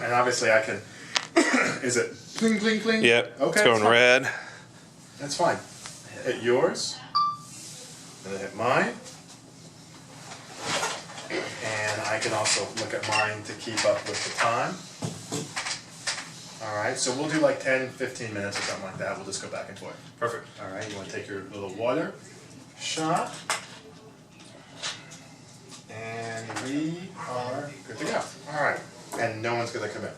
And obviously I can, is it cling, cling, cling? Yep, Okay, it's going red. That's fine. Hit yours, and then hit mine. And I can also look at mine to keep up with the time. All right, so we'll do like 10, 15 minutes or something like that. We'll just go back and forth. Perfect. All right, you want to take your little water shot. And we are good to go. All right, and no one's going to come in.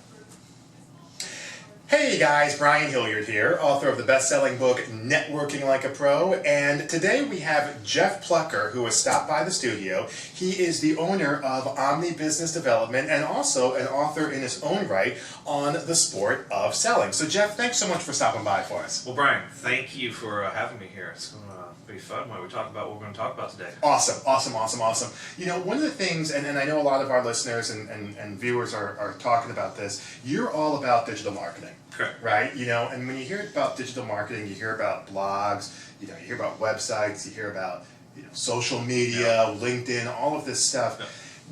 Hey guys, Brian Hilliard here, author of the best-selling book Networking Like a Pro, and today we have Jeff Plucker, who has stopped by the studio. He is the owner of Omni Business Development and also an author in his own right on the sport of selling. So Jeff, thanks so much for stopping by for us. Well, Brian, thank you for having me here. It's going to be fun when we talk about what we're going to talk about today. Awesome, awesome, awesome, awesome. You know, one of the things, and I know a lot of our listeners and viewers are talking about this, you're all about digital marketing. Correct. Right? You know, and when you hear about digital marketing, you hear about blogs, you know, you hear about websites, you hear about, you know, social media, LinkedIn, all of this stuff.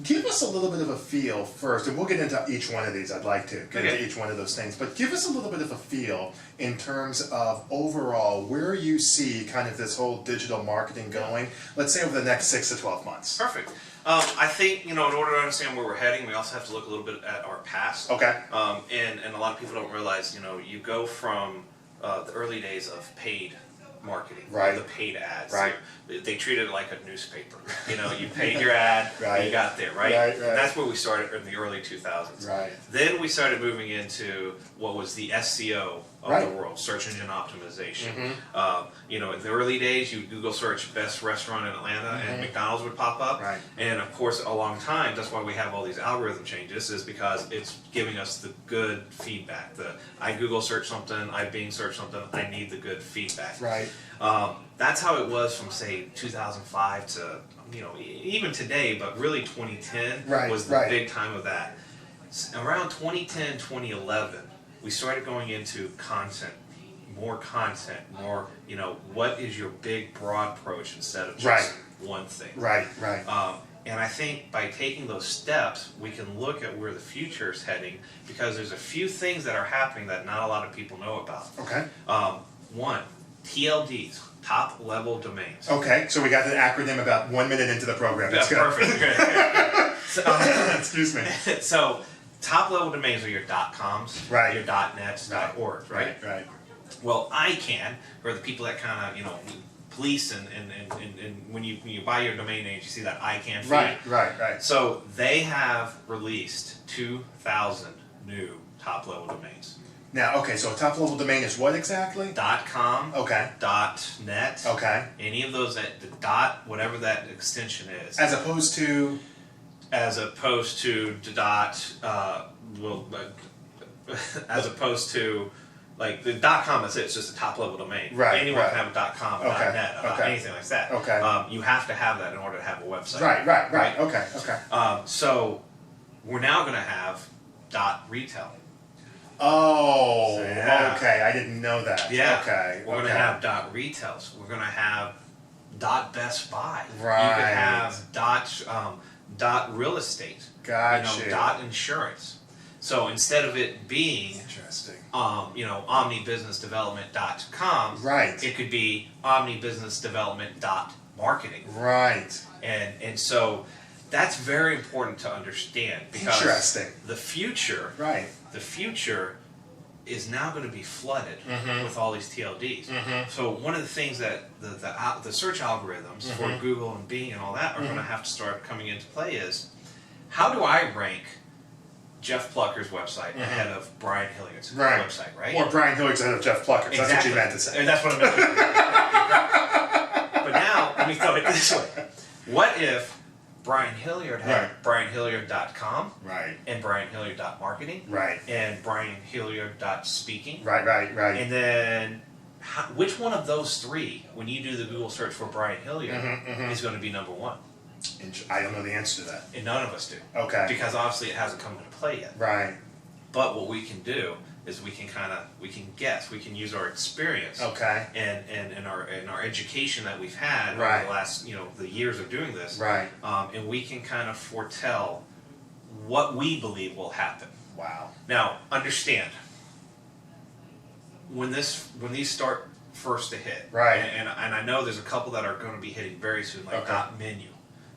Give us a little bit of a feel first, and we'll get into each one of these. I'd like to get into each one of those things, but give us a little bit of a feel in terms of overall where you see kind of this whole digital marketing going, let's say over the next 6 to 12 months. Perfect. I think, you know, in order to understand where we're heading, we also have to look a little bit at our past. Okay. And a lot of people don't realize, you know, you go from the early days of paid marketing, right? The paid ads, right? They treated it like a newspaper. You know, you paid your ad, right? You got there, right? Right. That's where we started in the early 2000s. Right. Then we started moving into what was the SEO of the world, search engine optimization. You know, in the early days, you Google search best restaurant in Atlanta, and McDonald's would pop up. Right. And of course, a long time. That's why we have all these algorithm changes, is because it's giving us the good feedback. I Google search something, I Bing search something, I need the good feedback. Right. That's how it was from say 2005 to, you know, even today, but really 2010 was the big time of that. Around 2010, 2011, we started going into content, more, you know, what is your big broad approach instead of just one thing. Right. And I think by taking those steps, we can look at where the future is heading, because there's a few things that are happening that not a lot of people know about. Okay. One, TLDs, top level domains. Okay, so we got the acronym about 1 minute into the program. That's perfect. Excuse me. So, top level domains are your .coms, right? Your .nets, .org, right? Right. Well, ICANN, or the people that kind of, you know, police and when you buy your domain names, you see that ICANN feed. Right. So they have released 2,000 new top level domains. Now, okay, so a top level domain is what exactly? .com. Okay. .net. Okay. Any of those, the dot, whatever that extension is. As opposed to dot, as opposed to, like, the .com is it, it's just a top level domain. Right. Anyone can have a .com, a .net, anything like that. Okay. You have to have that in order to have a website. Right. Okay. So we're now going to have .retail. Oh, so, yeah. Okay. I didn't know that. Yeah. Okay. We're going to have .retails. We're going to have .best buy. Right. You can have .real estate. Gotcha. You know, .insurance. So instead of it being interesting, you know, omnibusinessdevelopment.com, right, it could be omnibusinessdevelopment.marketing. Right. And so that's very important to understand, because the future, the future is now going to be flooded with all these TLDs. So one of the things that the search algorithms for Google and Bing and all that are going to have to start coming into play is, how do I rank Jeff Plucker's website ahead of Brian Hilliard's website, right? Or Brian Hilliard's ahead of Jeff Plucker's. That's what you meant to say. And that's what I meant to say. But now, let me throw it this way. What if Brian Hilliard had brianhilliard.com and brianhilliard.marketing and brianhilliard.speaking? Right. And then which one of those three, when you do the Google search for Brian Hilliard, is going to be number one? I don't know the answer to that. And none of us do. Okay. Because obviously it hasn't come into play yet. Right. But what we can do is we can guess. We can use our experience. Okay. And our education that we've had over the last, you know, the years of doing this. Right. And we can kind of foretell what we believe will happen. Wow. Now, understand, when these start first to hit, right? And I know there's a couple that are going to be hitting very soon, like Dot Menu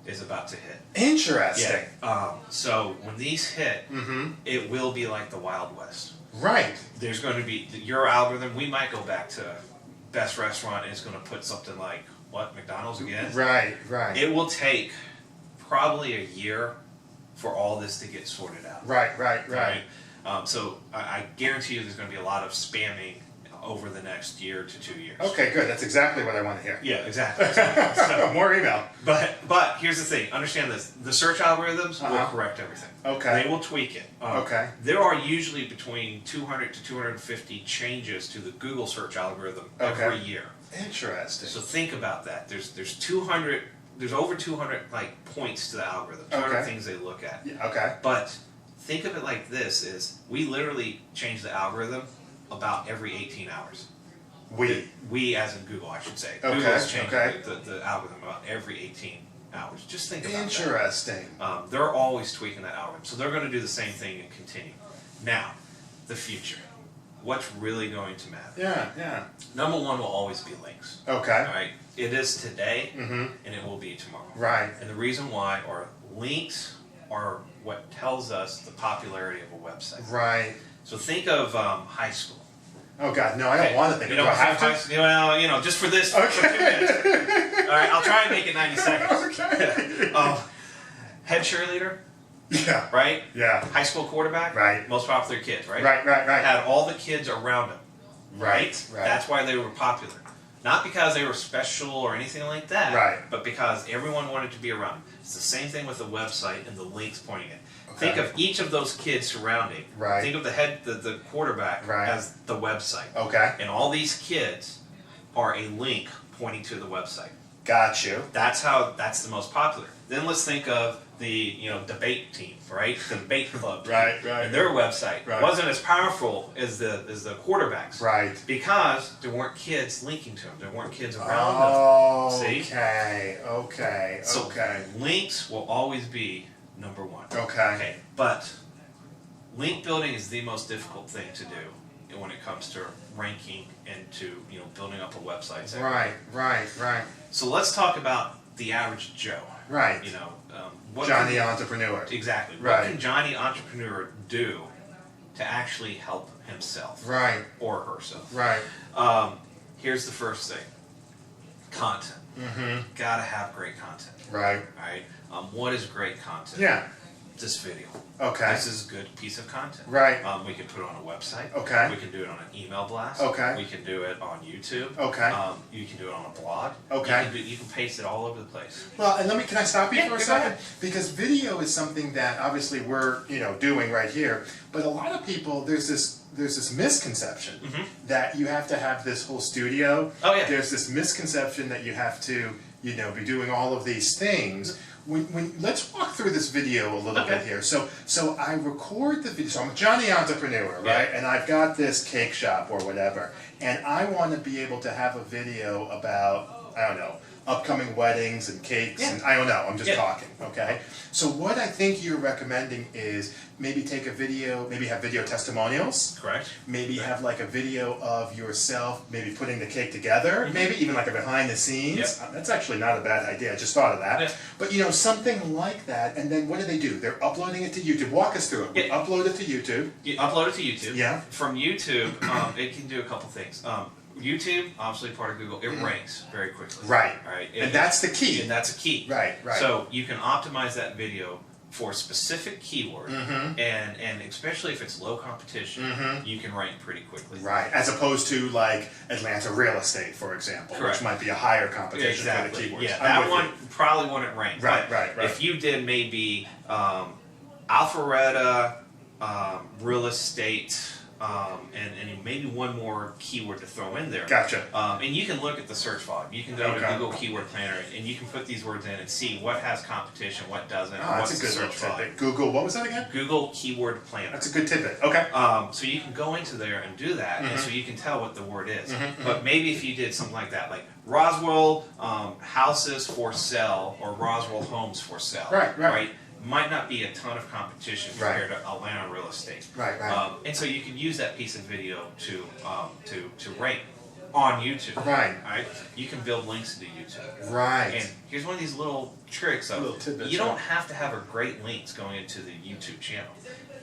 is about to hit. Interesting. Yeah. So when these hit, it will be like the Wild West. Right. There's going to be your algorithm. We might go back to best restaurant, and it's going to put something like McDonald's again. Right. Right. It will take probably a year for all this to get sorted out. Right. So I guarantee you there's going to be a lot of spamming over the next year to 2 years. Okay, good. That's exactly what I want to hear. Yeah, exactly. So, more email. But here's the thing. Understand this. The search algorithms will correct everything. Okay. They will tweak it. Okay. There are usually between 200 to 250 changes to the Google search algorithm every year. Interesting. So think about that. There's 200. There's over 200 points to the algorithm. 200 things they look at. Yeah, okay. But think of it like this: is we literally change the algorithm about every 18 hours. We as in Google, I should say. Okay. Google's changing the algorithm about every 18 hours. Just think about that. Interesting. They're always tweaking that algorithm, so they're going to do the same thing and continue. Now, the future. What's really going to matter? Yeah. Number one will always be links. Okay. All right. It is today, and it will be tomorrow. Right. And the reason why are links are what tells us the popularity of a website. Right. So think of high school. Oh God, no, I don't want to think. You don't have to. Well, just for this. Okay. For 2 minutes. All right, I'll try and make it 90 seconds. Okay. Head cheerleader. Yeah. Right. Yeah. High school quarterback. Right. Most popular kids. Right. Right. Had all the kids around him. Right. That's why they were popular. Not because they were special or anything like that. Right. But because everyone wanted to be around them. It's the same thing with the website and the links pointing it. Think of each of those kids surrounding. Right. Think of the quarterback as the website. Okay. And all these kids are a link pointing to the website. Got you. That's the most popular. Then let's think of the debate team, right? The debate club. Right. And their website wasn't as powerful as the quarterbacks. Right. Because there weren't kids linking to them. There weren't kids around them. See? Okay. So links will always be number one. Okay. But link building is the most difficult thing to do when it comes to ranking and to building up a website. Right. So let's talk about the average Joe. Right. Johnny Entrepreneur. Exactly. Right. What can Johnny Entrepreneur do to actually help himself? Right. Or herself? Right. Here's the first thing. Content. Gotta have great content. Right. Right. What is great content? Yeah. This video. Okay. This is a good piece of content. Right. We can put it on a website. Okay. We can do it on an email blast. Okay. We can do it on YouTube. Okay. You can do it on a blog. Okay. You can paste it all over the place. Well, and can I stop you for a second? Ahead. Because video is something that obviously we're doing right here, but a lot of people there's this misconception that you have to have this whole studio. Oh yeah. There's this misconception that you have to be doing all of these things. Let's walk through this video a little bit here. So I record the video. So I'm a Johnny Entrepreneur, right? And I've got this cake shop or whatever, and I want to be able to have a video about, I don't know, upcoming weddings and cakes, and I don't know, I'm just talking, okay? So what I think you're recommending is maybe take a video, maybe have video testimonials. Correct. Maybe have like a video of yourself, maybe putting the cake together, maybe even like a behind the scenes. That's actually not a bad idea, I just thought of that. Yeah. But something like that, and then what do? They're uploading it to YouTube. Walk us through it. Yeah. Upload it to YouTube. You upload it to YouTube. Yeah. From YouTube, it can do a couple things. YouTube, obviously part of Google, it ranks very quickly. Right. Right. And that's the key. And that's a key. Right. So you can optimize that video for a specific keyword, and especially if it's low competition, you can rank pretty quickly. Right. As opposed to like Atlanta real estate, for example, which might be a higher competition for the keywords. Yeah, that one probably wouldn't rank. Right. If you did maybe Alpharetta, real estate, and maybe one more keyword to throw in there. Gotcha. And you can look at the search volume. You can go to Google Keyword Planner and you can put these words in and see what has competition, what doesn't. That's a good little tidbit. Google, what was that again? Google Keyword Planner. That's a good tidbit. Okay. So you can go into there and do that, and so you can tell what the word is. But maybe if you did something like that, like Roswell houses for sale or Roswell homes for sale. Right. might not be a ton of competition compared to Atlanta real estate. Right. And so you can use that piece of video to rank on YouTube. Right. You can build links into YouTube. Right. And here's one of these little tricks of you don't have to have a great links going into the YouTube channel.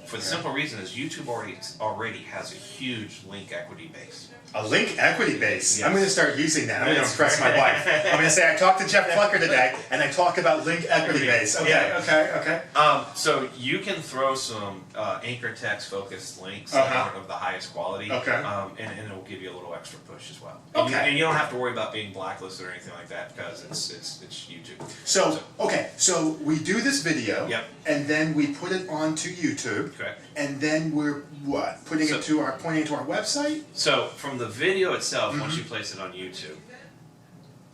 For the simple reason is YouTube already has a huge link equity base. A link equity base. Yes. I'm going to start using that. I'm going to impress my wife. I'm going to say I talked to Jeff Plucker today, and I talk about link equity base. Okay. So you can throw some anchor text focused links of the highest quality. Okay. And it will give you a little extra push as well. And you don't have to worry about being blacklisted or anything like that because it's YouTube. So we do this video. Yep. And then we put it onto YouTube. Correct. And then we're pointing it to our website. So from the video itself, once you place it on YouTube,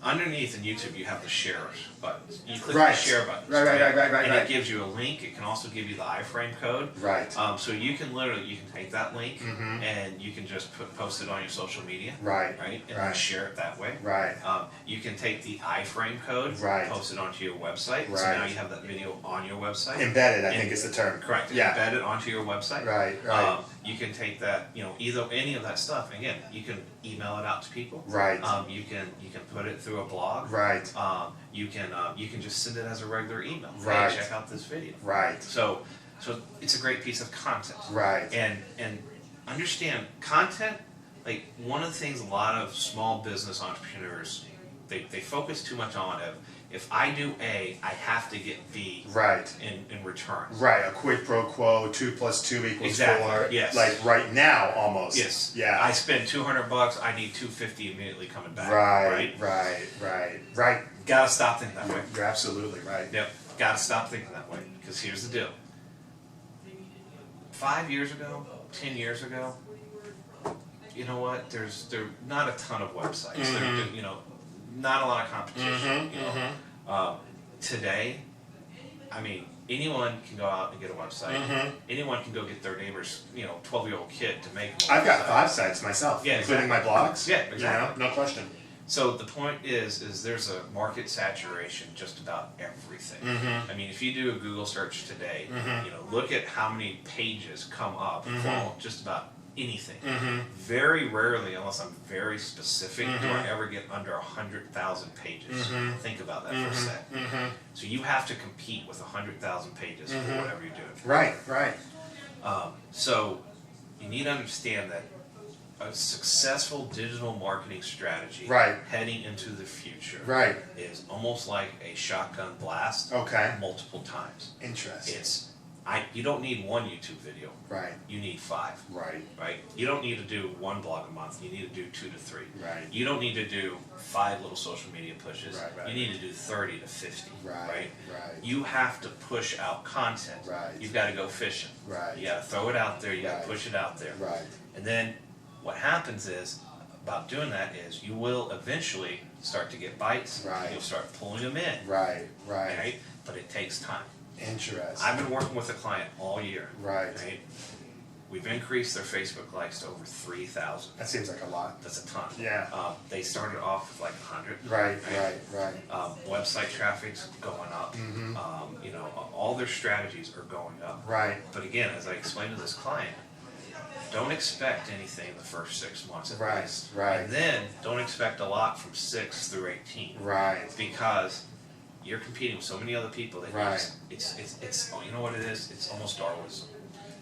underneath in YouTube you have the share button. You click the share button. Right. And it gives you a link. It can also give you the iframe code. Right. So you can take that link and you can just post it on your social media. Right. And then share it that way. Right. You can take the iframe code, post it onto your website. So now you have that video on your website. Embedded, I think is the term. Correct. Yeah. Embed it onto your website. Right. You can take that, either any of that stuff. Again, you can email it out to people. Right. You can put it through a blog. Right. You can just send it as a regular email. Right. Hey, check out this video. Right. So it's a great piece of content. Right. And understand content. Like one of the things a lot of small business entrepreneurs they focus too much on if I do A, I have to get B. Right. In return. Right. A quid pro quo. 2 + 2 = 4. Yes. Like right now, almost. Yes. Yeah. I spend $200. I need $250 immediately coming back. Right. Gotta stop thinking that way. You're absolutely right. Yep. Gotta stop thinking that way. Because here's the deal. 5 years ago, 10 years ago, you know what? There's not a ton of websites. Not a lot of competition. Today, I mean, anyone can go out and get a website. Anyone can go get their neighbor's 12-year-old kid to make one. I've got 5 sites myself, including my blogs. Yeah, exactly. No question. So the point is there's a market saturation just about everything. I mean, if you do a Google search today, look at how many pages come up for just about anything. Very rarely, unless I'm very specific, do I ever get under 100,000 pages. Think about that for a second. So you have to compete with 100,000 pages for whatever you're doing. Right. So you need to understand that a successful digital marketing strategy heading into the future is almost like a shotgun blast multiple times. Interesting. You don't need one YouTube video. Right. You need 5. Right. You don't need to do 1 blog a month. You need to do 2 to 3. Right. You don't need to do 5 little social media pushes. Right. You need to do 30 to 50. Right. You have to push out content. Right. You've got to go fishing. Right. You got to throw it out there. You got to push it out there. Right. And then what happens is, about doing that is, you will eventually start to get bites. Right. You'll start pulling them in. Right. But it takes time. Interesting. I've been working with a client all year. Right. We've increased their Facebook likes to over 3,000. That seems like a lot. That's a ton. Yeah. They started off with like 100. Right. Website traffic's going up. All their strategies are going up. Right. But again, as I explained to this client, don't expect anything the first 6 months at least. Right. And then don't expect a lot from 6 through 18. Right. Because you're competing with so many other people that it's you know what it is? It's almost Darwinism.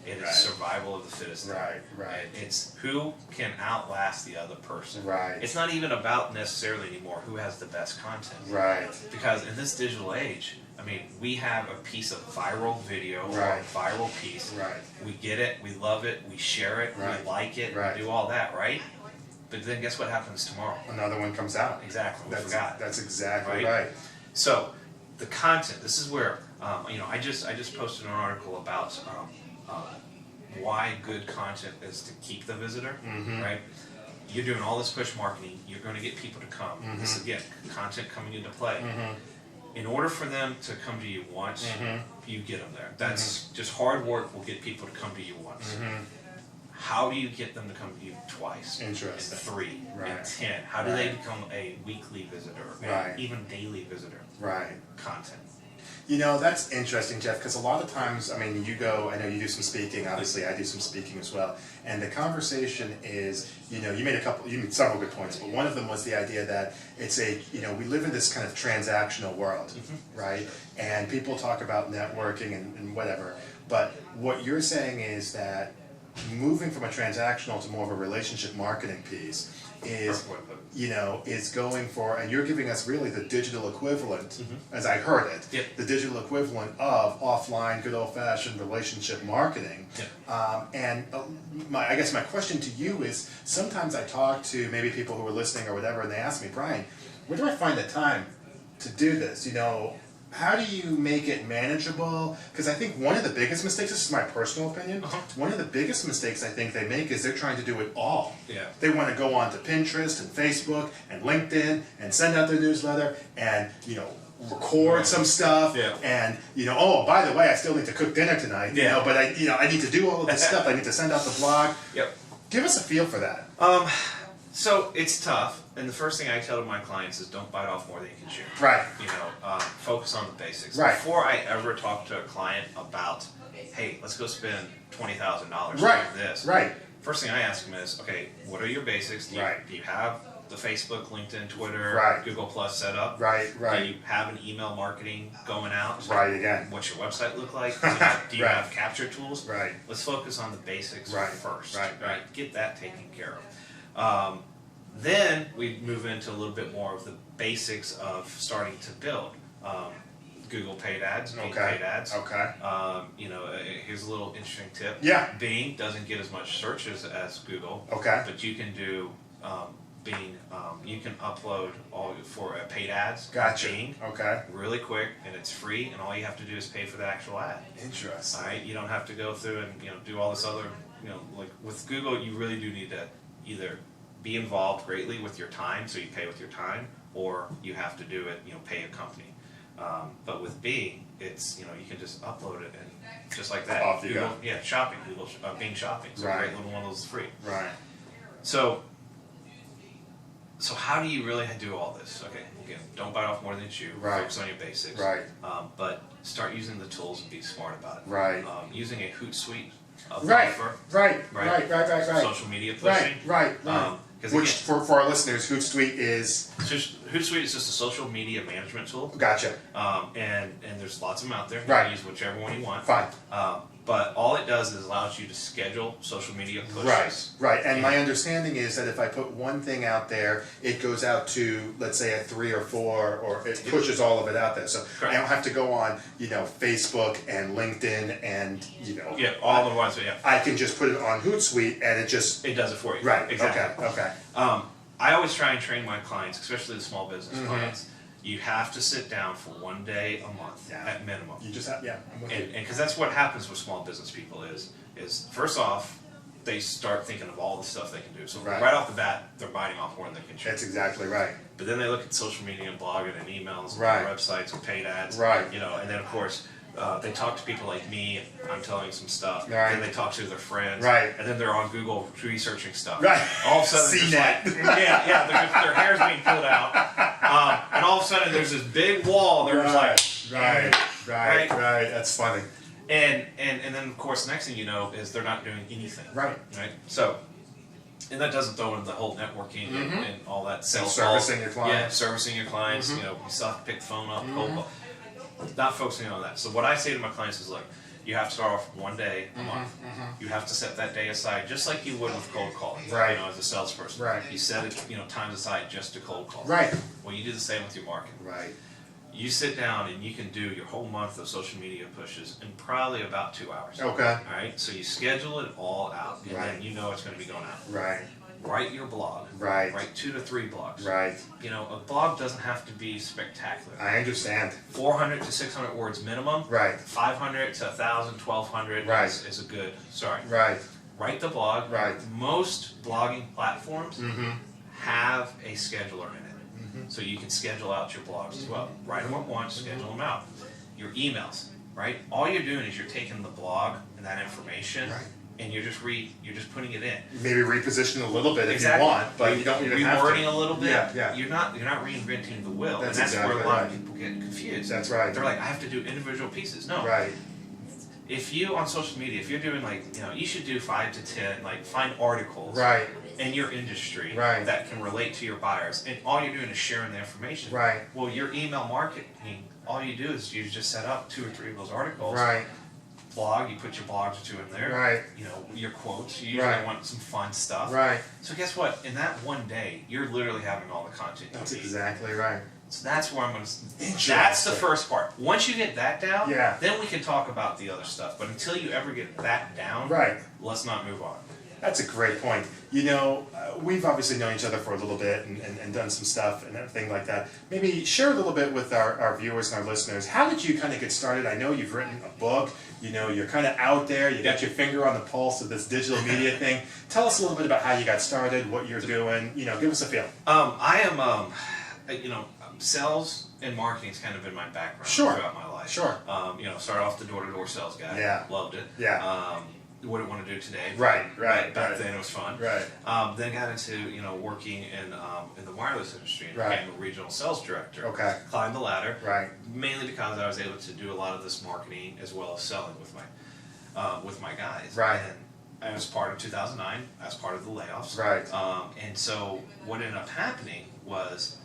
It is survival of the fittest. Right. It's who can outlast the other person. Right. It's not even about necessarily anymore who has the best content. Right. Because in this digital age, I mean, we have a piece of viral video or a viral piece. Right. We get it, we love it, we share it, we like it, we do all that, right? But then guess what happens tomorrow? Another one comes out. Exactly. We forgot. That's exactly right. So the content. This is where I just posted an article about why good content is to keep the visitor. Right. You're doing all this push marketing. You're going to get people to come. This again, content coming into play. In order for them to come to you once, you get them there. That's just hard work will get people to come to you once. How do you get them to come to you twice? Interesting. And 3 and 10? How do they become a weekly visitor, even daily visitor? Right. Content. You know, that's interesting, Jeff, because a lot of times, I mean, I know you do some speaking, obviously I do some speaking as well, and the conversation is, you made several good points, but one of them was the idea that we live in this kind of transactional world, right? And people talk about networking and whatever, but what you're saying is that moving from a transactional to more of a relationship marketing piece is going for, and you're giving us really the digital equivalent, as I heard it, the digital equivalent of offline, good old-fashioned relationship marketing. I guess my question to you is, sometimes I talk to maybe people who are listening or whatever, and they ask me, Brian, where do I find the time to do this? How do you make it manageable? Because I think one of the biggest mistakes, this is my personal opinion, one of the biggest mistakes I think they make is they're trying to do it all. Yeah. They want to go on to Pinterest and Facebook and LinkedIn and send out their newsletter and, record some stuff and, oh, by the way, I still need to cook dinner tonight, but I need to do all of this stuff. I need to send out the blog. Yep. Give us a feel for that. So it's tough, and the first thing I tell to my clients is don't bite off more than you can chew. Right. Focus on the basics. Right. Before I ever talk to a client about, hey, let's go spend $20,000 on this. Right. First thing I ask them is, okay, what are your basics? Do you have the Facebook, LinkedIn, Twitter, Google Plus set up? Right. Do you have an email marketing going out? Right. Again. What's your website look like? Do you have capture tools? Right. Let's focus on the basics first. Right. Get that taken care of. Then we move into a little bit more of the basics of starting to build. Google paid ads, Bing paid ads. Okay. Here's a little interesting tip. Yeah. Bing doesn't get as much searches as Google. Okay. But you can do Bing. You can upload all for paid ads. Gotcha. Bing. Okay. Really quick, and it's free, and all you have to do is pay for the actual ad. Interesting. All right. You don't have to go through and do all this other. Like with Google, you really do need to either be involved greatly with your time, so you pay with your time, or you have to do it, pay a company. But with Bing, it's, you can just upload it and just like that. Off you Google, go. Yeah, shopping, Google, Bing shopping. So Right. right little one of those is free. Right. So how do you really do all this? Okay, again, don't bite off more than you chew. Right. Focus on your basics. Right. But start using the tools and be smart about it. Right. Using a Hootsuite. Right. Right. Social media pushing. Right. Which, for our listeners, Hootsuite is? Hootsuite is just a social media management tool. Gotcha. And there's lots of them out there. You Right. can use whichever one you want. Fine. But all it does is allows you to schedule social media pushes. Right. And my understanding is that if I put one thing out there, it goes out to, let's say, a 3 or 4, or it pushes all of it out there. So Correct. I don't have to go on, Facebook and LinkedIn and, Yeah, all the ones. Yeah. I can just put it on Hootsuite and it just... It does it for you. Right. Exactly. Okay. I always try and train my clients, especially the small business clients. You have to sit down for one day a month at minimum. You just have, I'm with you. And because that's what happens with small business people is first off, they start thinking of all the stuff they can do. So right off the bat, they're biting off more than they can chew. That's exactly right. But then they look at social media and blogging and emails and websites and paid ads. Right. And then of course, they talk to people like me, I'm telling some stuff. Right. Then they talk to their friends. Right. And then they're on Google researching stuff. Right. All of a sudden, CNET. their hair's being pulled out. And all of a sudden, there's this big wall. They're just like, Right. That's funny. And then of course, the next thing you know is they're not doing anything. Right. So, and that doesn't throw in the whole networking and all that sales servicing your clients. Yeah, servicing your clients. You still have to pick the phone up, cold call. Not focusing on that. So what I say to my clients is, look, you have to start off one day a month. You have to set that day aside, just like you would with cold calling. Right. As a salesperson. Right. You set it, times aside just to cold call. Right. Well, you do the same with your marketing. Right. You sit down and you can do your whole month of social media pushes in probably about 2 hours. Okay. All right. So you schedule it all out, and then you know it's going to be going out. Right. Write your blog. Right. Write 2 to 3 blogs. Right. A blog doesn't have to be spectacular. I understand. 400 to 600 words minimum. Right. 500 to 1,000, 1,200 Right. is a good start. Right. Write the blog. Right. Most blogging platforms have a scheduler in it. So you can schedule out your blogs as well. Write them at once, schedule them out. Your emails, right? All you're doing is you're taking the blog and that information and you're just putting it in. Maybe reposition a little bit if you want, but you don't even have to. Rewording a little bit. Yeah. You're not reinventing the wheel, That's and that's exactly where a lot right. of people get confused. That's right. They're like, I have to do individual pieces. No. Right. If you on social media, if you're doing you should do 5 to 10, find articles. Right. In your industry Right. that can relate to your buyers, and all you're doing is sharing the information. Right. Well, your email marketing, all you do is you just set up 2 or 3 of those articles. Right. Blog, you put your blogs or 2 in there. Right. Your quotes. You usually want some fun stuff. Right. So guess what? In that one day, you're literally having all the content. That's exactly right. So that's where I'm going to. That's the first part. Once you get that down, then we can talk about the other stuff. But until you ever get that down, let's not move on. That's a great point. We've obviously known each other for a little bit and done some stuff and everything like that. Maybe share a little bit with our viewers and our listeners. How did you kind of get started? I know you've written a book. You're kind of out there. You got your finger on the pulse of this digital media thing. Tell us a little bit about how you got started, what you're doing. Give us a feel. I am, sales and marketing's kind of been my background throughout my life. Started off the door-to-door sales guy. Yeah. Loved it. Yeah. Wouldn't want to do today. Right. Back then it was fun. Right. Then got into working in the wireless industry and became a regional sales director. Okay. Climbed the ladder. Right. Mainly because I was able to do a lot of this marketing as well as selling with my guys. Right. And I was part of 2009. I was part of the layoffs. Right. And so what ended up happening was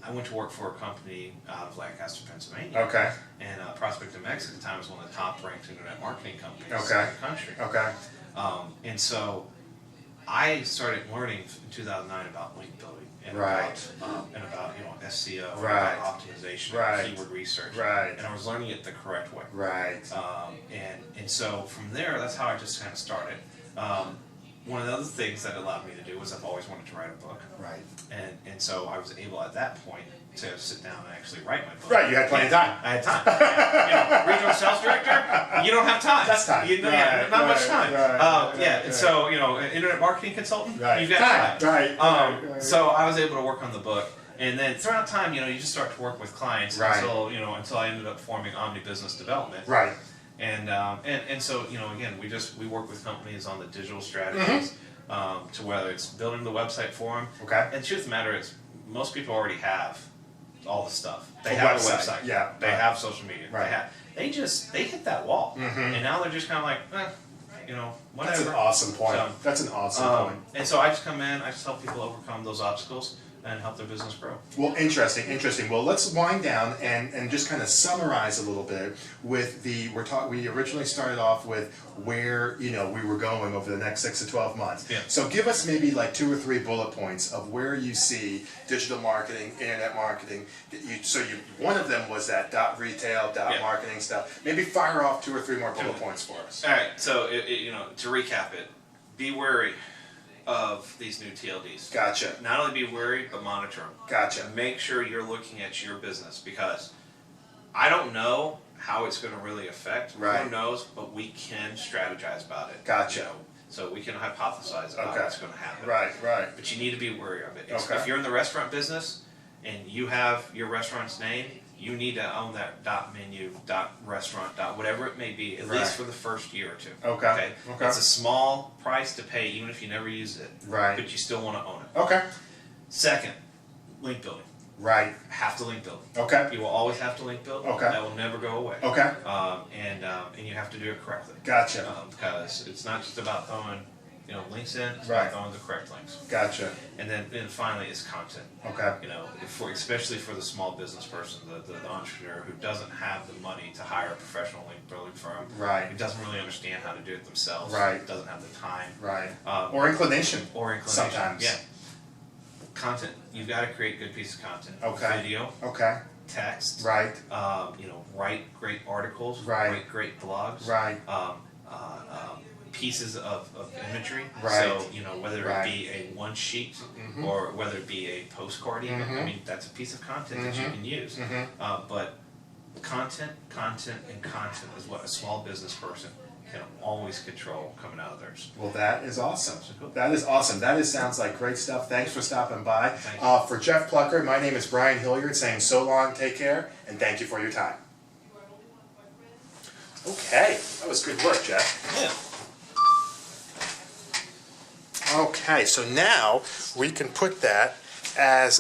I went to work for a company out of Lancaster, Pennsylvania. Okay. And Prospect MX at the time was one of the top-ranked internet marketing companies in the country. Okay. And so I started learning in 2009 about link building and about SEO, about optimization, keyword research. Right. And I was learning it the correct way. Right. And so from there, that's how I just kind of started. One of the other things that allowed me to do was I've always wanted to write a book. Right. And so I was able at that point to sit down and actually write my book. Right, you had plenty of time. I had time. Regional sales director, you don't have time. That's time. Not much time. Right. So, internet marketing consultant, you've got time. Right. So I was able to work on the book. And then throughout time, you just start to work with clients until I ended up forming Omni Business Development. Right. And so again we work with companies on the digital strategies to whether it's building the website for them. Okay. And the truth of the matter is most people already have all the stuff. They have a website. Yeah. They have social media. Right. They hit that wall, and now they're just kind of like, whatever. That's an awesome point. That's an awesome point. And so I just come in, I just help people overcome those obstacles and help their business grow. Well, interesting. Well, let's wind down and just kind of summarize a little bit with we originally started off with where, we were going over the next 6 to 12 months. Yeah. So give us maybe like 2 or 3 bullet points of where you see digital marketing, internet marketing. One of them was that .retail, .marketing stuff. Maybe fire off 2 or 3 more bullet points for us. All right, so to recap it, be wary of these new TLDs. Gotcha. Not only be worried, but monitor them. Gotcha. Make sure you're looking at your business, because I don't know how it's going to really affect. Right. Who knows? But we can strategize about it. Gotcha. So we can hypothesize about what's going to happen. Right. But you need to be wary of it. Okay. If you're in the restaurant business and you have your restaurant's name, you need to own that .menu, .restaurant, whatever it may be, at least for the first year or 2. Okay. It's a small price to pay, even if you never use it. Right. But you still want to own it. Okay. Second, link building. Right. Have to link build. Okay. You will always have to link build. Okay. That will never go away. Okay. And you have to do it correctly. Gotcha. Because it's not just about throwing links in, it's Right. about throwing the correct links. Gotcha. And then finally is content. Okay. Especially for the small business person, the entrepreneur who doesn't have the money to hire a professional link building firm. Right. Who doesn't really understand how to do it themselves. Right. Doesn't have the time. Right. Or inclination. Sometimes. Sometimes. Yeah. Content. You've got to create good piece of content. Okay. Video. Okay. Text. Right. Write great articles. Right. Write great blogs. Right. Pieces of imagery. Right. So, whether it be a one sheet or whether it be a postcard even. I mean, that's a piece of content that you can use. But content is what a small business person can always control coming out of theirs. Well, that is awesome. So cool. That is awesome. Sounds like great stuff. Thanks for stopping by. Thank you. For Jeff Plucker, my name is Brian Hilliard, saying so long, take care, and thank you for your time. Okay, that was good work, Jeff. Yeah. Okay, so now we can put that as